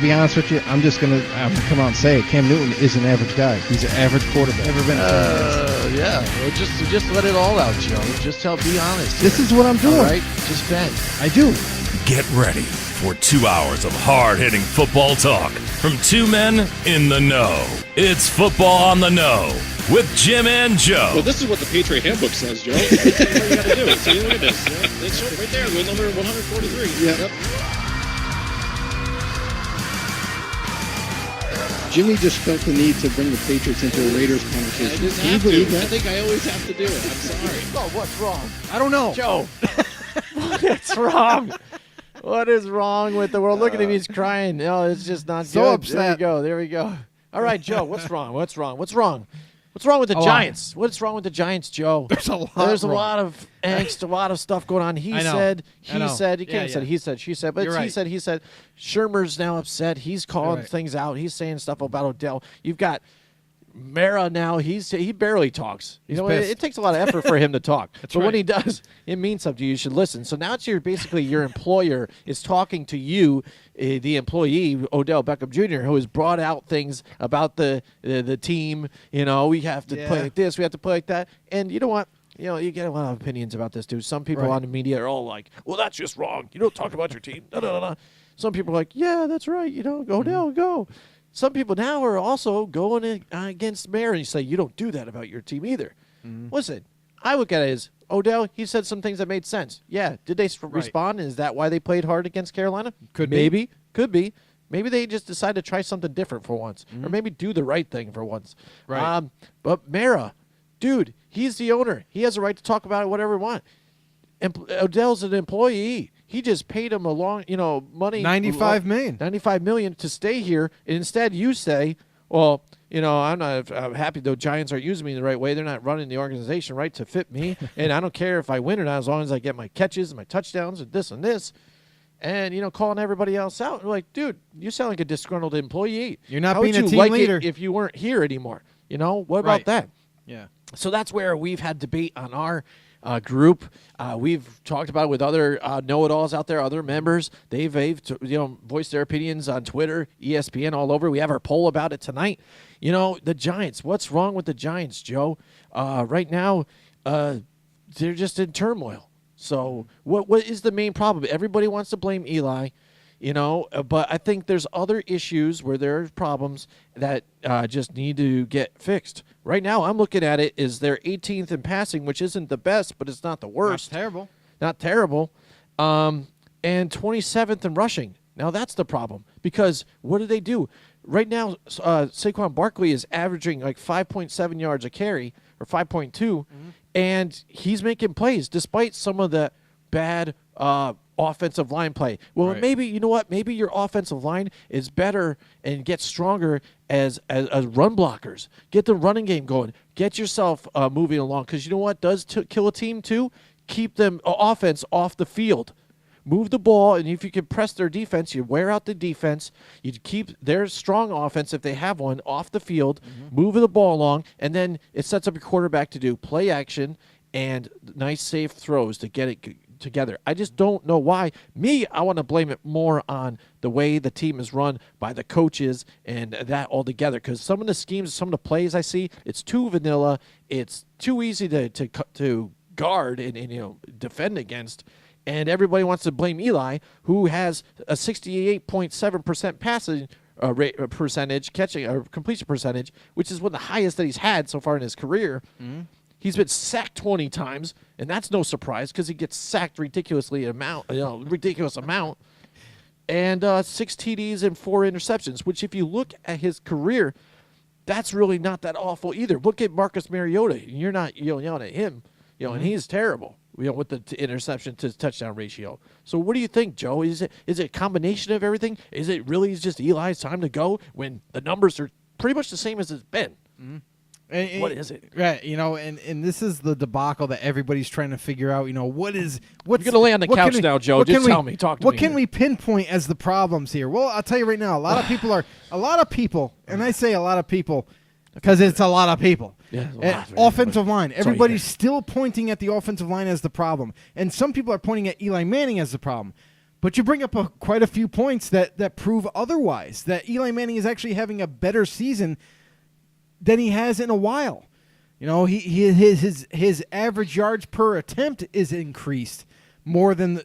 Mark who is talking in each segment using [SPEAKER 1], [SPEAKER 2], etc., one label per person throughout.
[SPEAKER 1] be honest with you, I'm gonna come out and say it. Cam Newton is an average guy. He's an average quarterback.
[SPEAKER 2] Never been.
[SPEAKER 3] Yeah. Well, just let it all out, Joe. Just be honest.
[SPEAKER 1] This is what I'm doing.
[SPEAKER 3] All right. Just vent.
[SPEAKER 1] I do.
[SPEAKER 4] Get ready for 2 hours of hard-hitting football talk from two men in the know. It's Football on the Know with Jim and Joe.
[SPEAKER 5] Well, this is what the Patriot Handbook says, Joe. That's what you got to do. See, look at this. It's right there, rule number 143.
[SPEAKER 1] Yep. Jimmy just felt the need to bring the Patriots into a Raiders conversation.
[SPEAKER 5] I just
[SPEAKER 1] Can you
[SPEAKER 5] have
[SPEAKER 1] believe
[SPEAKER 5] to.
[SPEAKER 1] that?
[SPEAKER 5] I think I always have to do it. I'm sorry.
[SPEAKER 3] Oh, what's wrong,
[SPEAKER 2] I don't know.
[SPEAKER 3] Joe? What's wrong? What is wrong with the world? Look at him. He's crying. No, it's just not
[SPEAKER 2] So
[SPEAKER 3] good.
[SPEAKER 2] upset.
[SPEAKER 3] There we go. All right, Joe. What's wrong? What's wrong with the Giants? What's wrong with the Giants, Joe?
[SPEAKER 2] There's a lot.
[SPEAKER 3] There's a
[SPEAKER 2] wrong.
[SPEAKER 3] lot of angst, a lot of stuff going on. He
[SPEAKER 2] I know.
[SPEAKER 3] said,
[SPEAKER 2] I know.
[SPEAKER 3] he said, you
[SPEAKER 2] Yeah,
[SPEAKER 3] can't say
[SPEAKER 2] yeah.
[SPEAKER 3] he said, she said, but
[SPEAKER 2] You're
[SPEAKER 3] he
[SPEAKER 2] right.
[SPEAKER 3] said, he said. Shermer's now upset. He's calling
[SPEAKER 2] right.
[SPEAKER 3] things out. He's saying stuff about Odell. You've got Mara now. He barely talks. You know,
[SPEAKER 2] pissed.
[SPEAKER 3] it takes a lot of effort for him to talk. But when
[SPEAKER 2] right.
[SPEAKER 3] he does, it means something. You should listen. So now it's basically your employer is talking to you, the employee, Odell Beckham Jr., who has brought out things about the team. You know, we have to play like this, we have to play like that. And you know what? You know, you get a lot of opinions about this, dude. Some people
[SPEAKER 2] Right.
[SPEAKER 3] on the media are all like, well, that's just wrong. You don't talk about your team. No, no, no, no. Some people are like, yeah, that's right. You know, Odell, go. Some people now are also going against Mayer, and you say, you don't do that about your team either. Listen, I look at it as Odell, he said some things that made sense. Yeah, did they respond? Is that why they played hard against Carolina?
[SPEAKER 2] Could be.
[SPEAKER 3] Maybe. Could be. Maybe they just decided to try something different for once, or maybe do the right thing for once.
[SPEAKER 2] Right.
[SPEAKER 3] But Mara, dude, he's the owner. He has a right to talk about it whatever he wants. Odell's an employee. He just paid him money.
[SPEAKER 2] $95 million.
[SPEAKER 3] $95 million to stay here. And instead you say, well, I'm happy the Giants aren't using me the right way. They're not running the organization right to fit me. And I don't care if I win or not as long as I get my catches and my touchdowns and this and this. And, calling everybody else out. We're like, dude, you sound like a disgruntled employee.
[SPEAKER 2] You're not
[SPEAKER 3] How
[SPEAKER 2] being
[SPEAKER 3] would
[SPEAKER 2] a
[SPEAKER 3] you
[SPEAKER 2] team
[SPEAKER 3] like
[SPEAKER 2] leader.
[SPEAKER 3] it if you weren't here anymore? What about
[SPEAKER 2] Right.
[SPEAKER 3] that?
[SPEAKER 2] Yeah.
[SPEAKER 3] So that's where we've had debate on our group. We've talked about it with other know-it-alls out there, other members. They've voiced their opinions on Twitter, ESPN, all over. We have our poll about it tonight. The Giants. What's wrong with the Giants, Joe? Right now, they're just in turmoil. So what is the main problem? Everybody wants to blame Eli. But I think there's other issues where there are problems that just need to get fixed. Right now, I'm looking at it as they're 18th in passing, which isn't the best, but it's not the worst.
[SPEAKER 2] Not terrible.
[SPEAKER 3] And 27th in rushing. Now, that's the problem because what do? Right now, Saquon Barkley is averaging like 5.7 yards a carry or 5.2, and he's making plays despite some of the bad offensive line play. Well,
[SPEAKER 2] Right.
[SPEAKER 3] maybe, you know what? Maybe your offensive line is better and gets stronger as run blockers. Get the running game going. Get yourself moving along because you know what does kill a team too? Keep them offense off the field. Move the ball, and if you can press their defense, you wear out the defense. You keep their strong offense, if they have one, off the field, move the ball along, and then it sets up your quarterback to do play action and nice, safe throws to get it together. I just don't know why. I want to blame it more on the way the team is run by the coaches and that all together because some of the schemes, some of the plays I see, it's too vanilla. It's too easy to guard and defend against. And everybody wants to blame Eli, who has a 68.7% passing rate percentage, catching or completion percentage, which is one of the highest that he's had so far in his career. He's been sacked 20 times, and that's no surprise because he gets sacked ridiculous amount. And 6 TDs and 4 interceptions, which if you look at his career, that's really not that awful either. Look at Marcus Mariota. You're not yelling at him, and he's terrible. With the interception to touchdown ratio. So what do you think, Joe? Is it a combination of everything? Is it really just Eli's time to go when the numbers are pretty much the same as it's been? What is it?
[SPEAKER 2] Right, and this is the debacle that everybody's trying to figure out. What's
[SPEAKER 3] You're gonna lay on the couch now, Joe. Just tell me. Talk to me.
[SPEAKER 2] What can we pinpoint as the problems here? Well, I'll tell you right now. A lot of people, and I say a lot of people because it's a lot of people.
[SPEAKER 3] Yeah,
[SPEAKER 2] offensive line. Everybody's
[SPEAKER 3] get.
[SPEAKER 2] still pointing at the offensive line as the problem. And some people are pointing at Eli Manning as the problem. But you bring up quite a few points that prove otherwise, that Eli Manning is actually having a better season than he has in a while. You know, his average yards per attempt is increased more than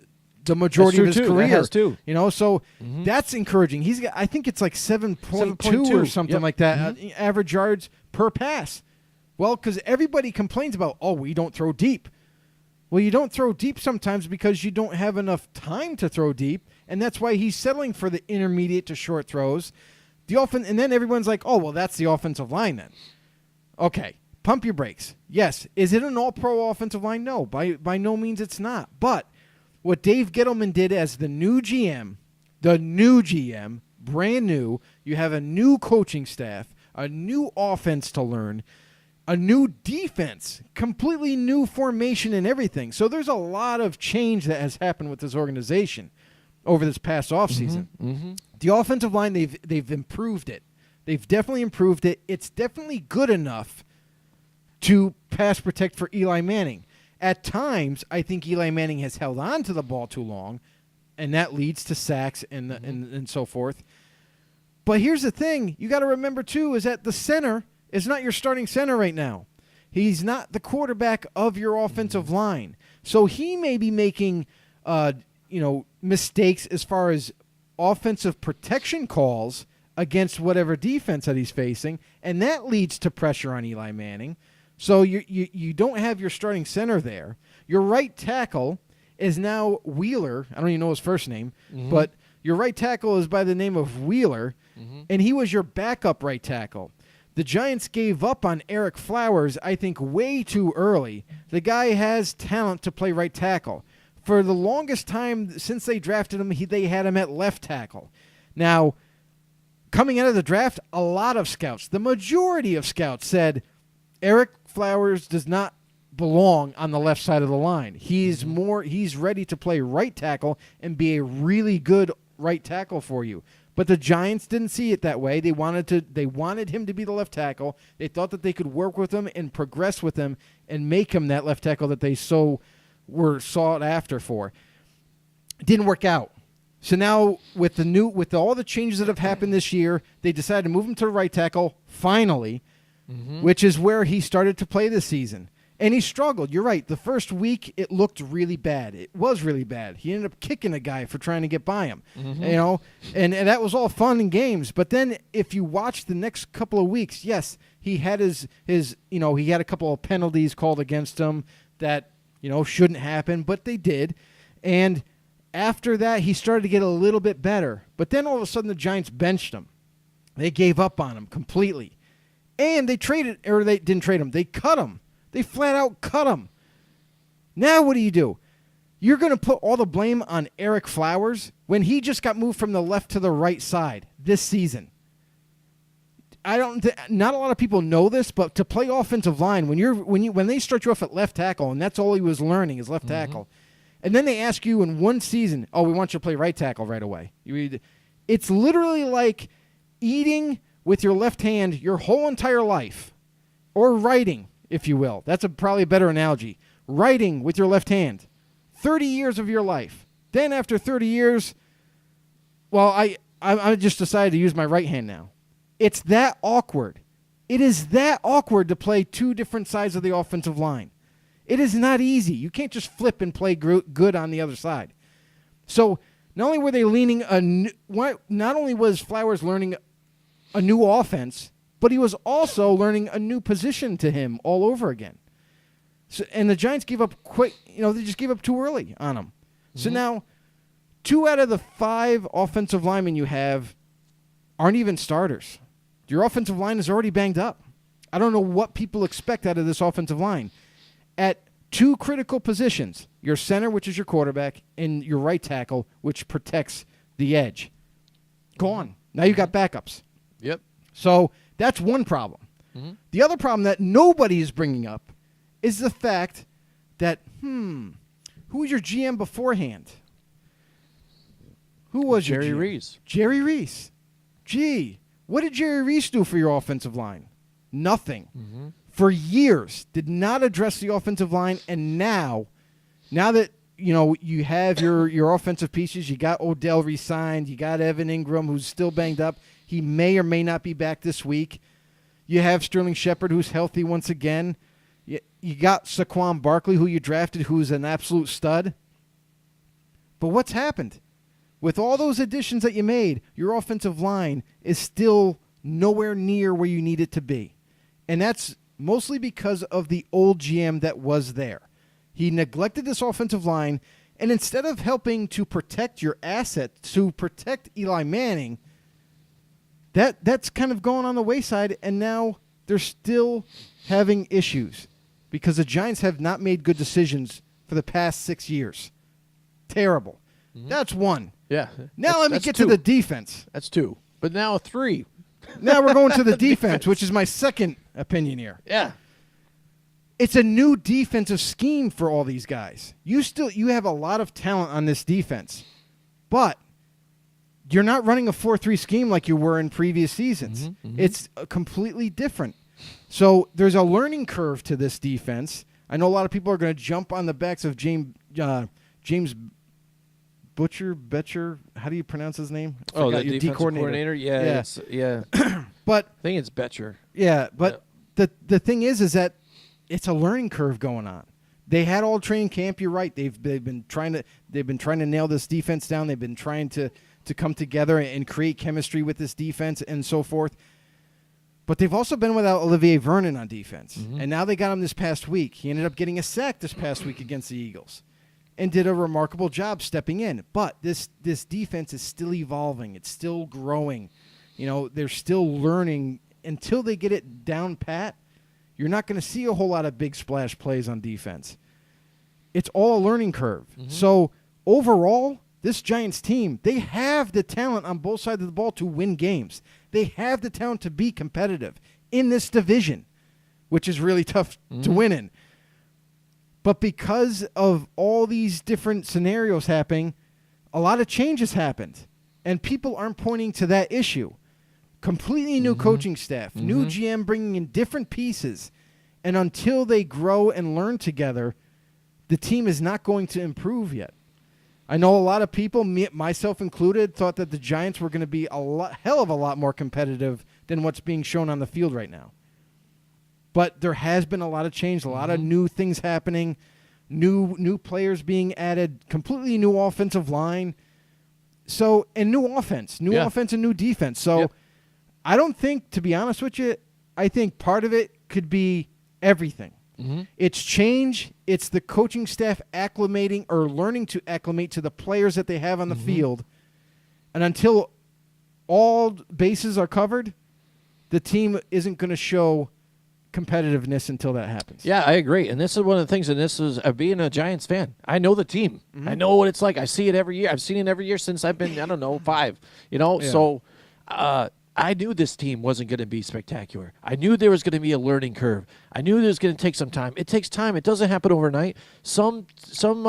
[SPEAKER 2] the majority of his career.
[SPEAKER 3] That has too.
[SPEAKER 2] You know, so that's encouraging. He's got, I think it's like 7.2 or something like that, average yards per pass. Well, because everybody complains about, we don't throw deep. Well, you don't throw deep sometimes because you don't have enough time to throw deep, and that's why he's settling for the intermediate to short throws. And then everyone's like, that's the offensive line then. Okay, pump your brakes. Yes, is it an all-pro offensive line? No, by no means it's not. But what Dave Gettleman did as the new GM, brand new, you have a new coaching staff, a new offense to learn, a new defense, completely new formation and everything. So there's a lot of change that has happened with this organization over this past offseason. The offensive line, they've improved it. They've definitely improved it. It's definitely good enough to pass protect for Eli Manning. At times, I think Eli Manning has held on to the ball too long, and that leads to sacks and so forth. But here's the thing. You got to remember, too, is that the center is not your starting center right now. He's not the quarterback of your offensive line. So he may be making mistakes as far as offensive protection calls against whatever defense that he's facing, and that leads to pressure on Eli Manning. So you don't have your starting center there. Your right tackle is now Wheeler. I don't even know his first name, but your right tackle is by the name of Wheeler, and he was your backup right tackle. The Giants gave up on Eric Flowers, I think, way too early. The guy has talent to play right tackle. For the longest time since they drafted him, they had him at left tackle. Now, coming out of the draft, a lot of scouts, the majority of scouts said Eric Flowers does not belong on the left side of the line. He's ready to play right tackle and be a really good right tackle for you. But the Giants didn't see it that way. They wanted him to be the left tackle. They thought that they could work with him and progress with him and make him that left tackle that they so were sought after for. It didn't work out. So now with all the changes that have happened this year, they decided to move him to the right tackle finally, which is where he started to play this season. And he struggled. You're right. The first week, it looked really bad. It was really bad. He ended up kicking a guy for trying to get by him. And that was all fun and games. But then if you watch the next couple of weeks, yes, he had he had a couple of penalties called against him that, shouldn't happen, but they did. And after that, he started to get a little bit better. But then all of a sudden, the Giants benched him. They gave up on him completely. And they didn't trade him. They cut him. They flat out cut him. Now what do? You're going to put all the blame on Eric Flowers when he just got moved from the left to the right side this season. Not a lot of people know this, but to play offensive line, when they start you off at left tackle, and that's all he was learning is left tackle, and then they ask you in one season, we want you to play right tackle right away. It's literally like eating with your left hand your whole entire life, or writing, if you will. That's probably a better analogy. Writing with your left hand. 30 years of your life. Then after 30 years, I just decided to use my right hand now. It's that awkward. It is that awkward to play two different sides of the offensive line. It is not easy. You can't just flip and play good on the other side. So not only were they not only was Flowers learning a new offense, but he was also learning a new position to him all over again. So, and the Giants gave up quick. They just gave up too early on him. So now, 2 out of the 5 offensive linemen you have aren't even starters. Your offensive line is already banged up. I don't know what people expect out of this offensive line. At 2 critical positions, your center, which is your quarterback, and your right tackle, which protects the edge. Gone. Now you got backups.
[SPEAKER 3] Yep.
[SPEAKER 2] So that's one problem. The other problem that nobody is bringing up is the fact that, who was your GM beforehand? Who was
[SPEAKER 3] Jerry
[SPEAKER 2] your GM?
[SPEAKER 3] Reese.
[SPEAKER 2] Jerry Reese. Gee, what did Jerry Reese do for your offensive line? Nothing. For years, did not address the offensive line, and now that you have your offensive pieces. You got Odell re-signed. You got Evan Ingram, who's still banged up. He may or may not be back this week. You have Sterling Shepard, who's healthy once again. You got Saquon Barkley, who you drafted, who's an absolute stud. But what's happened? With all those additions that you made, your offensive line is still nowhere near where you need it to be. And that's mostly because of the old GM that was there. He neglected this offensive line, and instead of helping to protect your asset, to protect Eli Manning, that's kind of going on the wayside, and now they're still having issues because the Giants have not made good decisions for the past 6 years. Terrible. Mm-hmm. That's one.
[SPEAKER 3] Yeah.
[SPEAKER 2] Now let me get to the defense.
[SPEAKER 3] That's two. But now three.
[SPEAKER 2] Now we're going to the defense, which is my second opinion here.
[SPEAKER 3] Yeah.
[SPEAKER 2] It's a new defensive scheme for all these guys. You have a lot of talent on this defense, but you're not running a 4-3 scheme like you were in previous seasons. Mm-hmm, mm-hmm. It's completely different. So there's a learning curve to this defense. I know a lot of people are going to jump on the backs of James Betcher. How do you pronounce his name?
[SPEAKER 3] The defensive coordinator. Yeah.
[SPEAKER 2] But
[SPEAKER 3] I think it's Betcher.
[SPEAKER 2] Yeah, but the thing is that it's a learning curve going on. They had all training camp. You're right. They've been trying to nail this defense down. They've been trying to come together and create chemistry with this defense and so forth. But they've also been without Olivier Vernon on defense, and now they got him this past week. He ended up getting a sack this past week against the Eagles, and did a remarkable job stepping in. But this defense is still evolving. It's still growing. They're still learning. Until they get it down pat, you're not going to see a whole lot of big splash plays on defense. It's all a learning curve. Mm-hmm. So overall, this Giants team, they have the talent on both sides of the ball to win games. They have the talent to be competitive in this division, which is really tough to win in. But because of all these different scenarios happening, a lot of changes happened. And people aren't pointing to that issue. Completely new coaching staff, new GM bringing in different pieces. And until they grow and learn together, the team is not going to improve yet. I know a lot of people, myself included, thought that the Giants were going to be hell of a lot more competitive than what's being shown on the field right now. But there has been a lot of change, a lot of new things happening, new players being added, completely new offensive line. So, and new offense and new defense. So, I don't think, to be honest with you, I think part of it could be everything. Mm-hmm. It's change. It's the coaching staff acclimating or learning to acclimate to the players that they have on the field. And until all bases are covered, the team isn't going to show competitiveness until that happens.
[SPEAKER 3] Yeah, I agree. And this is one of the things, and this is being a Giants fan. I know the team. I know what it's like. I see it every year. I've seen it every year since I've been, 5. So I knew this team wasn't going to be spectacular. I knew there was going to be a learning curve. I knew there was going to take some time. It takes time. It doesn't happen overnight. Some
[SPEAKER 2] as
[SPEAKER 3] teams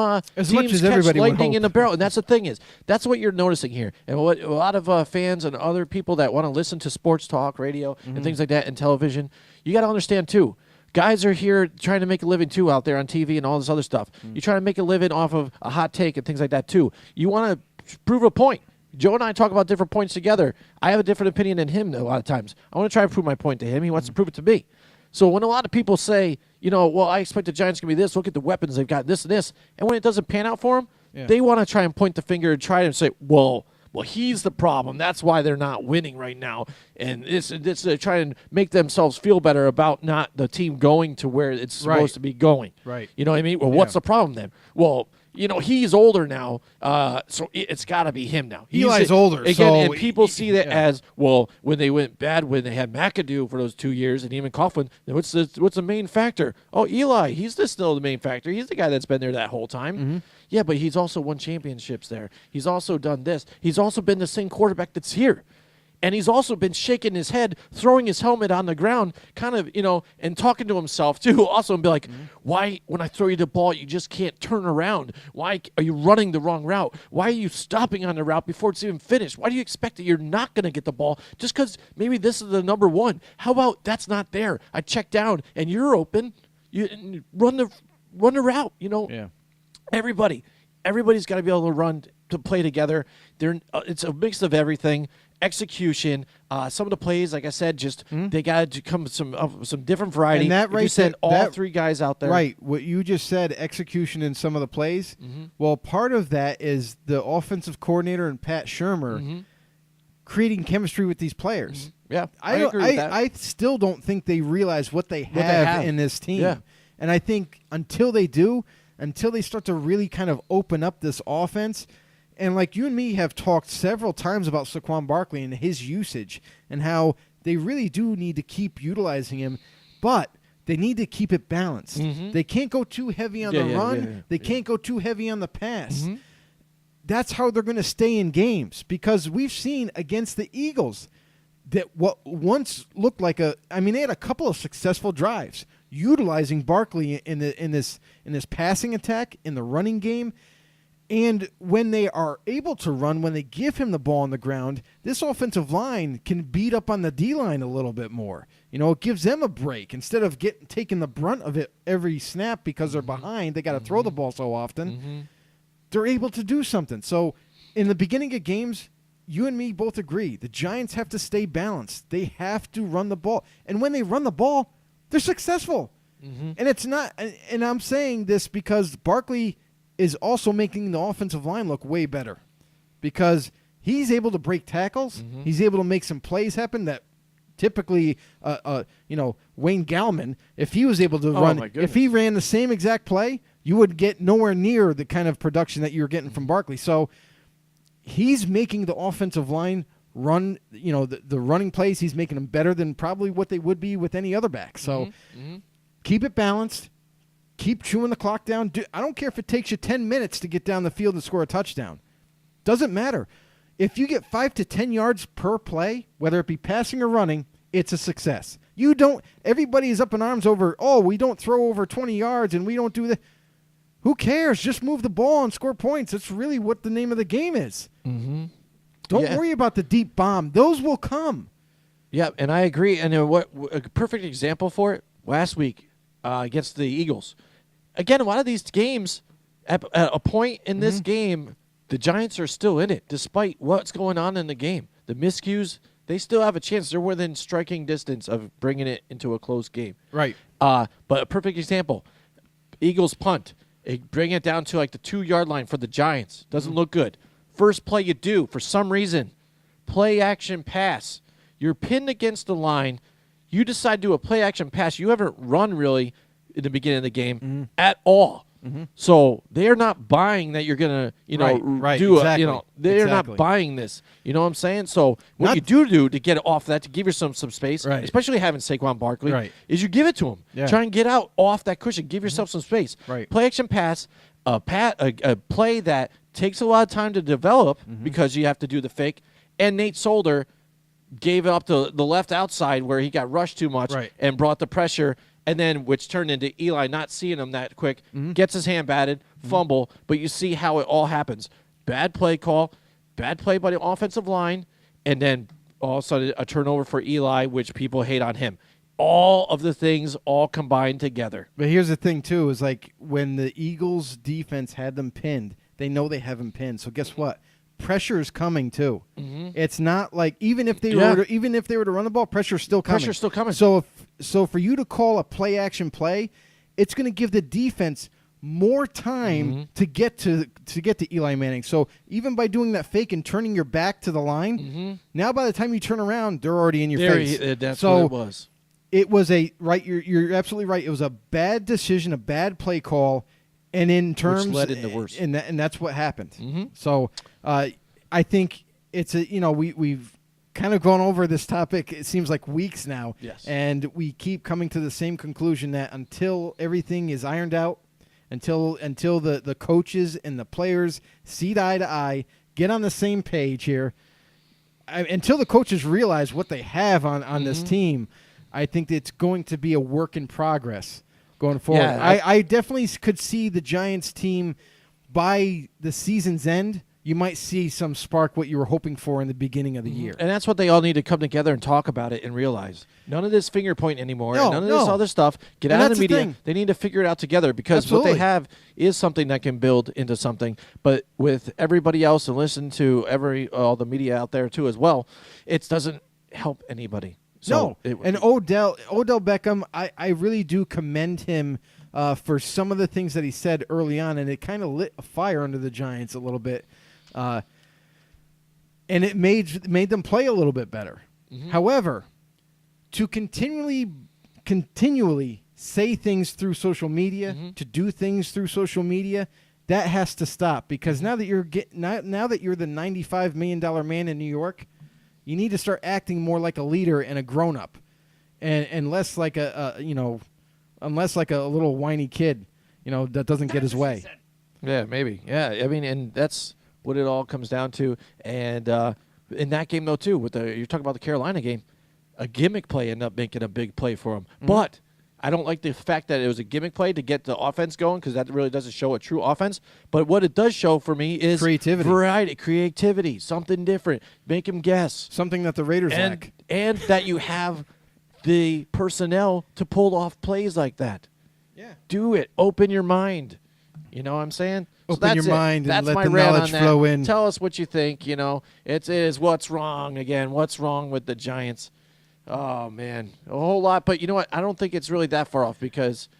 [SPEAKER 2] much as
[SPEAKER 3] catch
[SPEAKER 2] everybody would
[SPEAKER 3] lightning
[SPEAKER 2] hope.
[SPEAKER 3] in the barrel, and that's the thing is that's what you're noticing here. And what a lot of fans and other people that want to listen to sports talk, radio, and things like that, and television, you got to understand too. Guys are here trying to make a living too out there on TV and all this other stuff. You try to make a living off of a hot take and things like that too. You want to prove a point. Joe and I talk about different points together. I have a different opinion than him a lot of times. I want to try to prove my point to him. He wants to prove it to me. So when a lot of people say, I expect the Giants to be this, look at the weapons, they've got this and this, and when it doesn't pan out for them, they want to try and point the finger and try to say, well, he's the problem. That's why they're not winning right now. And it's trying to make themselves feel better about not the team going to where it's supposed to be going.
[SPEAKER 2] Right.
[SPEAKER 3] You know what I mean? Well, what's the problem then? Well, he's older now, so it's got to be him now.
[SPEAKER 2] Eli's older.
[SPEAKER 3] Again, and people see that as, well, when they went bad, when they had McAdoo for those 2 years, and even Coughlin, then what's the main factor? Oh, Eli, he's still the main factor. He's the guy that's been there that whole time. Yeah, but he's also won championships there. He's also done this. He's also been the same quarterback that's here. And he's also been shaking his head, throwing his helmet on the ground, kind of, and talking to himself, too, also, and be like, why, when I throw you the ball, you just can't turn around? Why are you running the wrong route? Why are you stopping on the route before it's even finished? Why do you expect that you're not going to get the ball just because maybe this is the number one? How about that's not there? I check down, and you're open. You run the route,
[SPEAKER 2] Yeah.
[SPEAKER 3] Everybody, everybody's got to be able to run to play together. It's a mix of everything. Execution, some of the plays, like I said, just they got to come with some different variety.
[SPEAKER 2] And that
[SPEAKER 3] If
[SPEAKER 2] right
[SPEAKER 3] you send
[SPEAKER 2] there-
[SPEAKER 3] all
[SPEAKER 2] that-
[SPEAKER 3] 3 guys out there.
[SPEAKER 2] Right. What you just said, execution in some of the plays. Well, part of that is the offensive coordinator and Pat Shurmur creating chemistry with these players.
[SPEAKER 3] Yeah, I
[SPEAKER 2] don't-
[SPEAKER 3] agree with that.
[SPEAKER 2] I still don't think they realize what they
[SPEAKER 3] What they
[SPEAKER 2] have
[SPEAKER 3] have.
[SPEAKER 2] in this team.
[SPEAKER 3] Yeah.
[SPEAKER 2] And I think until they do, until they start to really kind of open up this offense, and like you and me have talked several times about Saquon Barkley and his usage and how they really do need to keep utilizing him, but they need to keep it balanced. They can't go too heavy on the run. They can't go too heavy on the pass. That's how they're going to stay in games, because we've seen against the Eagles that what once looked like they had a couple of successful drives utilizing Barkley in this passing attack, in the running game. And when they are able to run, when they give him the ball on the ground, this offensive line can beat up on the D-line a little bit more. It gives them a break. Instead of taking the brunt of it every snap because they're behind, they got to throw the ball so often. They're able to do something. So in the beginning of games, you and me both agree, the Giants have to stay balanced. They have to run the ball. And when they run the ball, they're successful. And it's not, and I'm saying this because Barkley is also making the offensive line look way better, because he's able to break tackles. He's able to make some plays happen that typically, Wayne Gallman, if he was able to
[SPEAKER 3] Oh,
[SPEAKER 2] run,
[SPEAKER 3] my goodness.
[SPEAKER 2] if he ran the same exact play, you would get nowhere near the kind of production that you were getting from Barkley. So he's making the offensive line run, the running plays, he's making them better than probably what they would be with any other back. So keep it balanced. Keep chewing the clock down. I don't care if it takes you 10 minutes to get down the field and score a touchdown. Doesn't matter. If you get 5 to 10 yards per play, whether it be passing or running, it's a success. Everybody is up in arms over, we don't throw over 20 yards and we don't do that. Who cares? Just move the ball and score points. That's really what the name of the game is. Don't worry about the deep bomb. Those will come.
[SPEAKER 3] Yeah, and I agree. And what a perfect example for it, last week against the Eagles. Again, a lot of these games, at a point in this game, the Giants are still in it, despite what's going on in the game. The miscues, they still have a chance. They're within striking distance of bringing it into a close game.
[SPEAKER 2] Right.
[SPEAKER 3] But a perfect example, Eagles punt. They bring it down to like the 2-yard line for the Giants. Doesn't look good. First play you do, for some reason, play action pass. You're pinned against the line. You decide to do a play action pass. You haven't run really in the beginning of the game at all. So they're not buying that you're gonna,
[SPEAKER 2] Right,
[SPEAKER 3] do
[SPEAKER 2] exactly.
[SPEAKER 3] they're
[SPEAKER 2] Exactly.
[SPEAKER 3] not buying this. You know what I'm saying? So what
[SPEAKER 2] Not-
[SPEAKER 3] you do to get off that, to give yourself some space,
[SPEAKER 2] Right.
[SPEAKER 3] especially having Saquon Barkley,
[SPEAKER 2] Right.
[SPEAKER 3] is you give it to him.
[SPEAKER 2] Yeah.
[SPEAKER 3] Try and get out off that cushion. Give yourself some space.
[SPEAKER 2] Right.
[SPEAKER 3] Play action pass, a play that takes a lot of time to develop because you have to do the fake. And Nate Solder gave it up to the left outside where he got rushed too much
[SPEAKER 2] Right.
[SPEAKER 3] and brought the pressure, and then which turned into Eli not seeing him that quick, gets his hand batted, fumble, but you see how it all happens. Bad play call, bad play by the offensive line, and then all of a sudden a turnover for Eli, which people hate on him. All of the things all combined together.
[SPEAKER 2] But here's the thing, too, is like when the Eagles' defense had them pinned, they know they have them pinned. So guess what? Pressure is coming, too. It's not like even if they were to run the ball, pressure's still coming.
[SPEAKER 3] Pressure's still coming.
[SPEAKER 2] So for you to call a play action play, it's going to give the defense more time to get to Eli Manning. So even by doing that fake and turning your back to the line, now by the time you turn around, they're already in your face.
[SPEAKER 3] That's
[SPEAKER 2] so
[SPEAKER 3] what it was.
[SPEAKER 2] It was you're absolutely right. It was a bad decision, a bad play call, and in terms
[SPEAKER 3] led into worse.
[SPEAKER 2] and that's what happened. So I think it's we've kind of gone over this topic. It seems like weeks now,
[SPEAKER 3] Yes.
[SPEAKER 2] and we keep coming to the same conclusion that until everything is ironed out, until the coaches and the players see eye to eye, get on the same page here, until the coaches realize what they have on this team. I think it's going to be a work in progress going forward.
[SPEAKER 3] Yeah,
[SPEAKER 2] I definitely could see the Giants team by the season's end. you might see some spark what you were hoping for in the beginning of the year.
[SPEAKER 3] And that's what they all need to come together and talk about it and realize. None of this finger point anymore.
[SPEAKER 2] No,
[SPEAKER 3] and none of this
[SPEAKER 2] no.
[SPEAKER 3] other stuff. Get
[SPEAKER 2] And
[SPEAKER 3] out of
[SPEAKER 2] that's
[SPEAKER 3] the
[SPEAKER 2] the
[SPEAKER 3] media.
[SPEAKER 2] thing.
[SPEAKER 3] They need to figure it out together because
[SPEAKER 2] Absolutely.
[SPEAKER 3] what they have is something that can build into something. But with everybody else and listen to all the media out there too as well, it doesn't help anybody. So
[SPEAKER 2] and Odell Beckham, I really do commend him for some of the things that he said early on, and it kind of lit a fire under the Giants a little bit, and it made them play a little bit better.
[SPEAKER 3] Mm-hmm.
[SPEAKER 2] However, to continually say things through social media, to do things through social media, that has to stop because now that you're the $95 million man in New York. You need to start acting more like a leader and a grown-up, and less like unless like a little whiny kid, that doesn't get his way.
[SPEAKER 3] Yeah, maybe. Yeah, I mean, and that's what it all comes down to. And in that game, though, too, you're talking about the Carolina game, a gimmick play ended up making a big play for him. Mm-hmm. But I don't like the fact that it was a gimmick play to get the offense going because that really doesn't show a true offense. But what it does show for me is
[SPEAKER 2] creativity,
[SPEAKER 3] creativity, something different. Make him guess.
[SPEAKER 2] Something that the Raiders lack.
[SPEAKER 3] And that you have the personnel to pull off plays like that.
[SPEAKER 2] Yeah.
[SPEAKER 3] Do it. Open your mind. You know what I'm saying?
[SPEAKER 2] Open your mind and
[SPEAKER 3] that's
[SPEAKER 2] let
[SPEAKER 3] my
[SPEAKER 2] the
[SPEAKER 3] rant
[SPEAKER 2] knowledge
[SPEAKER 3] on that.
[SPEAKER 2] flow in.
[SPEAKER 3] Tell us what you think. It is what's wrong again. What's wrong with the Giants? Oh, man, a whole lot. But you know what? I don't think it's really that far off because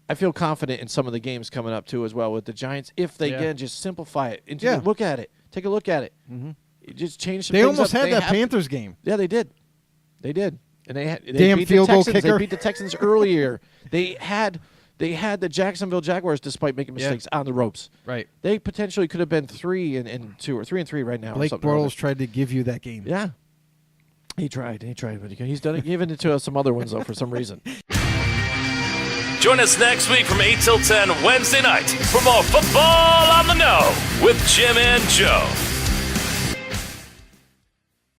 [SPEAKER 3] I feel confident in some of the games coming up, too, as well with the Giants. If they can just simplify it and just look at it. Take a look at it.
[SPEAKER 2] Mm-hmm.
[SPEAKER 3] Just change some
[SPEAKER 2] They
[SPEAKER 3] things
[SPEAKER 2] almost
[SPEAKER 3] up.
[SPEAKER 2] had that Panthers game.
[SPEAKER 3] Yeah, they did. They did. And they
[SPEAKER 2] Damn
[SPEAKER 3] beat
[SPEAKER 2] field
[SPEAKER 3] the
[SPEAKER 2] goal
[SPEAKER 3] Texans.
[SPEAKER 2] kicker.
[SPEAKER 3] They beat the Texans earlier. They had the Jacksonville Jaguars despite making mistakes on the ropes.
[SPEAKER 2] Right.
[SPEAKER 3] They potentially could have been 3-2 or 3-3 right now.
[SPEAKER 2] Blake Bortles tried to give you that game.
[SPEAKER 3] Yeah. He tried, but he's done it, given it to some other ones, though, for some reason.
[SPEAKER 4] Join us next week from 8 till 10 Wednesday night for more Football on the Know with Jim and Joe.